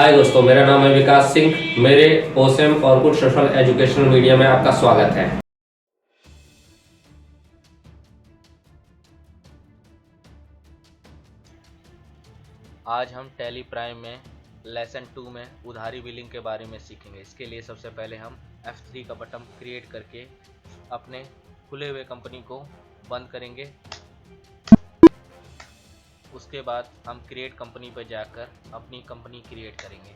हाय दोस्तों, मेरा नाम है विकास सिंह। मेरे ओसम और कुछ सोशल एजुकेशनल मीडिया में आपका स्वागत है। आज हम टैली प्राइम में लेसन 2 में उधारी बिलिंग के बारे में सीखेंगे। इसके लिए सबसे पहले हम F3 का बटन क्रिएट करके अपने खुले हुए कंपनी को बंद करेंगे। उसके बाद हम क्रिएट कंपनी पर जाकर अपनी कंपनी क्रिएट करेंगे।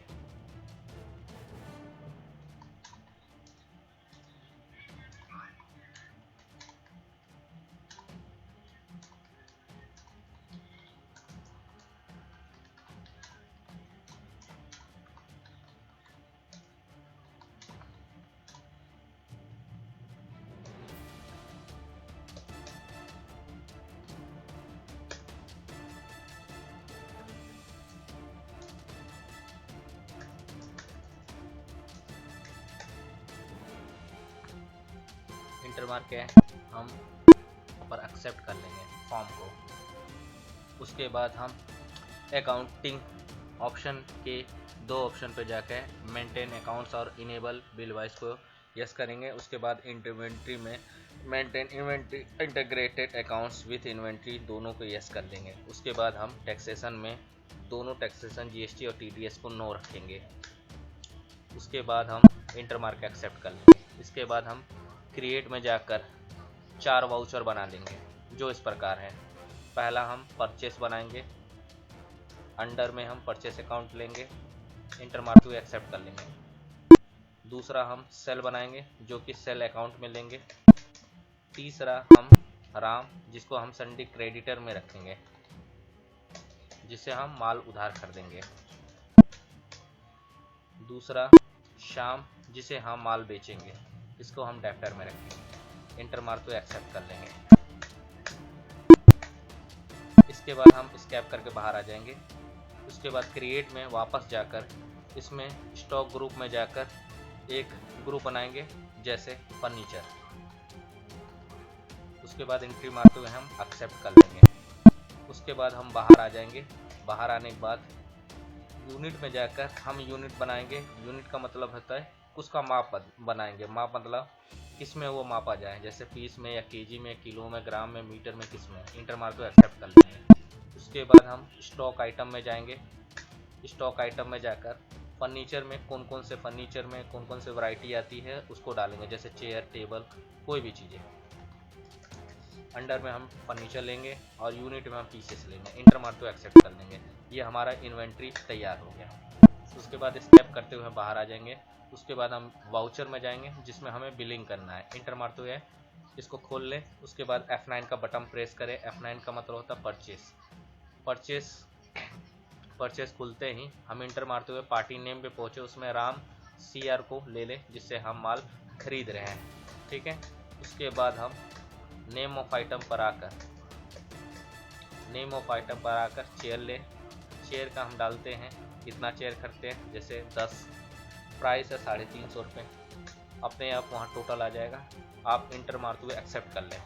इंटर मार के हम पर एक्सेप्ट कर लेंगे फॉर्म को। उसके बाद हम अकाउंटिंग ऑप्शन के दो ऑप्शन पे जाकर मेंटेन अकाउंट्स और इनेबल बिल वाइज को यस करेंगे। उसके बाद इन्वेंट्री में maintain inventory integrated accounts with inventory दोनों को यस कर देंगे। उसके बाद हम टैक्सेशन में दोनों टैक्सेशन जीएसटी और टीडीएस को नो रखेंगे। उसके बाद हम इंटर मार के एक्सेप्ट कर लेंगे। इसके बाद हम क्रिएट में जाकर 4 वाउचर बना लेंगे जो इस प्रकार है। पहला हम परचेस बनाएंगे, अंडर में हम परचेस अकाउंट लेंगे, इंटर मारते हुए एक्सेप्ट कर लेंगे। दूसरा हम सेल बनाएंगे जो कि सेल अकाउंट में लेंगे। तीसरा हम राम जिसको हम संडे क्रेडिटर में रखेंगे जिससे हम माल उधार खरीदेंगे। दूसरा शाम जिसे हम माल बेचेंगे, इसको हम डेप्टर में रखेंगे। इंटर मारते हुए एक्सेप्ट कर लेंगे। इसके बाद हम स्कैप करके बाहर आ जाएंगे। उसके बाद क्रिएट में वापस जाकर इसमें स्टॉक ग्रुप में जाकर एक ग्रुप बनाएंगे जैसे फर्नीचर। उसके बाद एंट्री मारते हुए हम एक्सेप्ट कर लेंगे। उसके बाद हम बाहर आ जाएंगे। बाहर आने के बाद यूनिट में जाकर हम यूनिट बनाएंगे। यूनिट का मतलब होता है उसका माप बनाएंगे। माप मतलब किस में वो मापा जाए, जैसे पीस में या केजी में, किलो में, ग्राम में, मीटर में, किस में। इंटर मार तो एक्सेप्ट कर लेंगे। उसके बाद हम स्टॉक आइटम में जाएंगे। स्टॉक आइटम में जाकर फर्नीचर में कौन कौन से वैरायटी आती है उसको डालेंगे, जैसे चेयर, टेबल, कोई भी चीज़ें। अंडर में हम फर्नीचर लेंगे और यूनिट में हम पीसेस लेंगे। इंटर मार तो एक्सेप्ट कर लेंगे। ये हमारा इन्वेंट्री तैयार हो गया। उसके बाद स्टेप करते हुए बाहर आ जाएंगे। उसके बाद हम वाउचर में जाएंगे जिसमें हमें बिलिंग करना है। इंटर मारते हुए इसको खोल लें। उसके बाद F9 का बटन प्रेस करें। F9 का मतलब होता है परचेस खुलते ही हम इंटर मारते हुए पार्टी नेम पे पहुंचे, उसमें राम CR को ले लें जिससे हम माल खरीद रहे हैं। ठीक है। उसके बाद हम नेम ऑफ आइटम पर आकर चेयर लें। चेयर का हम डालते हैं कितना चेयर खरीदते हैं, जैसे 10, प्राइस है 350 रुपये। अपने आप वहाँ टोटल आ जाएगा। आप इंटर मारते हुए एक्सेप्ट कर लें।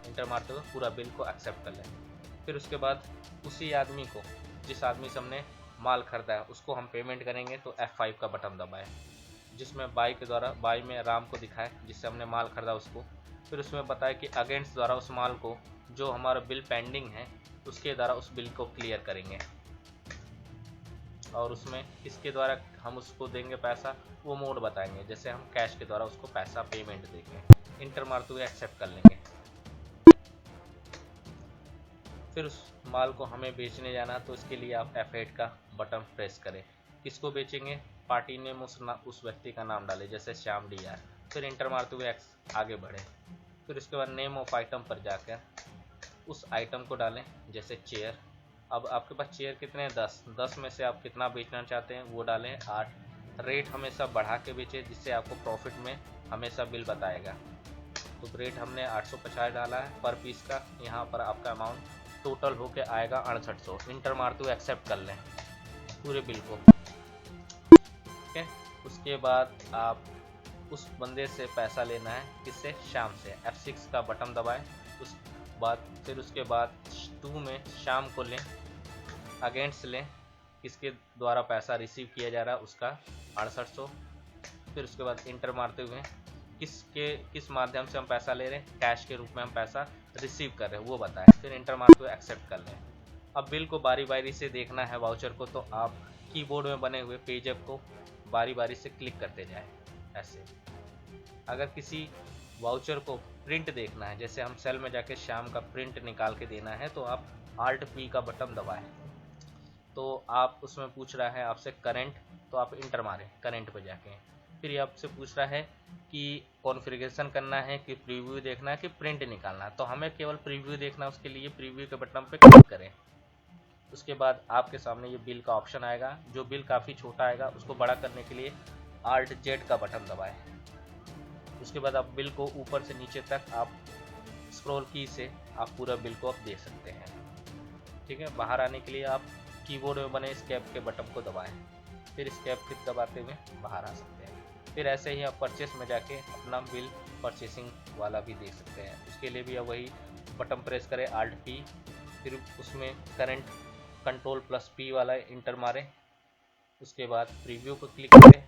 इंटर मारते हुए पूरा बिल को एक्सेप्ट कर लें। फिर उसके बाद उसी आदमी को, जिस आदमी से हमने माल खरीदा है, उसको हम पेमेंट करेंगे तो F5 का बटन दबाएं जिसमें बाई में राम को दिखाए जिससे हमने माल खरीदा उसको। फिर उसमें बताए कि अगेंस्ट द्वारा उस माल को जो हमारा बिल पेंडिंग है उसके द्वारा उस बिल को क्लियर करेंगे और उसमें किसके द्वारा हम उसको देंगे पैसा वो मोड बताएंगे, जैसे हम कैश के द्वारा उसको पैसा पेमेंट देंगे। इंटर मारते हुए एक्सेप्ट कर लेंगे। फिर उस माल को हमें बेचने जाना तो इसके लिए आप F8 का बटन प्रेस करें। किसको बेचेंगे, पार्टी नेम उस व्यक्ति का नाम डालें जैसे श्याम DR। फिर इंटर मारते हुए आगे बढ़े। फिर उसके बाद नेम ऑफ आइटम पर जाकर उस आइटम को डालें जैसे चेयर। अब आपके पास चेयर कितने हैं, 10 में से आप कितना बेचना चाहते हैं वो डालें 8। रेट हमेशा बढ़ा के बेचें जिससे आपको प्रॉफिट में हमेशा बिल बताएगा। तो रेट हमने 850 डाला है पर पीस का। यहाँ पर आपका अमाउंट टोटल होके आएगा 6800। इंटर मारते हुए एक्सेप्ट कर लें पूरे बिल को। ठीक है। उसके बाद आप उस बंदे से पैसा लेना है, किससे, शाम से। F6 का बटन दबाएं। फिर उसके बाद 2 में शाम को लें। अगेंस्ट लें, किसके द्वारा पैसा रिसीव किया जा रहा है उसका 6800। फिर उसके बाद इंटर मारते हुए किस माध्यम से हम पैसा ले रहे हैं, कैश के रूप में हम पैसा रिसीव कर रहे हैं वो बताएं। फिर इंटर मारते हुए एक्सेप्ट कर लें। अब बिल को बारी बारी से देखना है वाउचर को, तो आप कीबोर्ड में बने हुए पेज ऐप को बारी बारी से क्लिक करते जाएं ऐसे। अगर किसी वाउचर को प्रिंट देखना है, जैसे हम सेल में जाके शाम का प्रिंट निकाल के देना है, तो आप Alt P का बटन दबाएं। तो आप उसमें पूछ रहा है आपसे करेंट, तो आप इंटर मारें करेंट पे जाके। फिर ये आपसे पूछ रहा है कि कॉन्फ़िगरेशन करना है कि प्रीव्यू देखना है कि प्रिंट निकालना है। तो हमें केवल प्रीव्यू देखना है, उसके लिए प्रीव्यू के बटन पे क्लिक करें। उसके बाद आपके सामने ये बिल का ऑप्शन आएगा। जो बिल काफ़ी छोटा आएगा उसको बड़ा करने के लिए Alt Z का बटन दबाएं। उसके बाद आप बिल को ऊपर से नीचे तक आप स्क्रॉल की से आप पूरा बिल को आप देख सकते हैं। ठीक है, बाहर आने के लिए आप कीबोर्ड में बने एस्केप के बटन को दबाएं। फिर एस्केप की दबाते हुए बाहर आ सकते हैं। फिर ऐसे ही आप परचेस में जाके अपना बिल परचेसिंग वाला भी देख सकते हैं। उसके लिए भी आप वही बटन प्रेस करें Alt P, फिर उसमें करंट Ctrl+P वाला इंटर मारें। उसके बाद प्रीव्यू को क्लिक करें।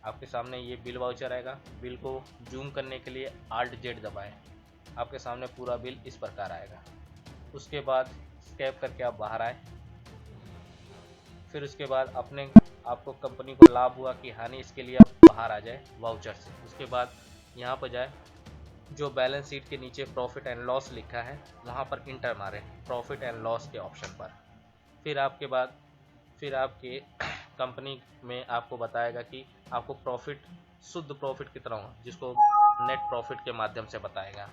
आपके सामने ये बिल वाउचर आएगा। बिल को जूम करने के लिए Alt Z दबाएं। आपके सामने पूरा बिल इस प्रकार आएगा। उसके बाद स्कैप करके आप बाहर आए। फिर उसके बाद आपको कंपनी को लाभ हुआ कि हानि, इसके लिए आप बाहर आ जाए वाउचर से। उसके बाद यहाँ पर जाए, जो बैलेंस शीट के नीचे प्रॉफिट एंड लॉस लिखा है वहाँ पर इंटर मारें प्रॉफिट एंड लॉस के ऑप्शन पर। फिर आपके कंपनी में आपको बताएगा कि आपको प्रॉफिट, शुद्ध प्रॉफिट कितना होगा, जिसको नेट प्रॉफिट के माध्यम से बताएगा।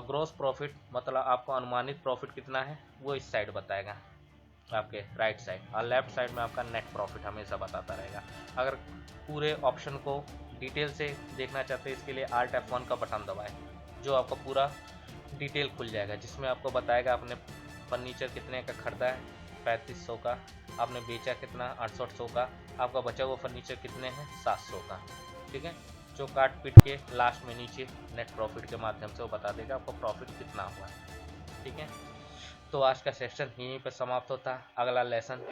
ग्रॉस प्रॉफिट मतलब आपको अनुमानित प्रॉफिट कितना है वो इस साइड बताएगा, आपके राइट साइड, और लेफ्ट साइड में आपका नेट प्रॉफिट हमेशा बताता रहेगा। अगर पूरे ऑप्शन को डिटेल से देखना चाहते हैं, इसके लिए Alt F1 का बटन दबाएं, जो आपका पूरा डिटेल खुल जाएगा, जिसमें आपको बताएगा आपने फर्नीचर कितने का खरीदा है 3500 का, आपने बेचा कितना 6800 का, आपका बचा हुआ फर्नीचर कितने हैं 700 का। ठीक है, जो काट पीट के लास्ट में नीचे नेट प्रॉफिट के माध्यम से वो बता देगा आपको प्रॉफिट कितना हुआ है। ठीक है, तो आज का सेशन यहीं पर समाप्त होता है। अगला लेसन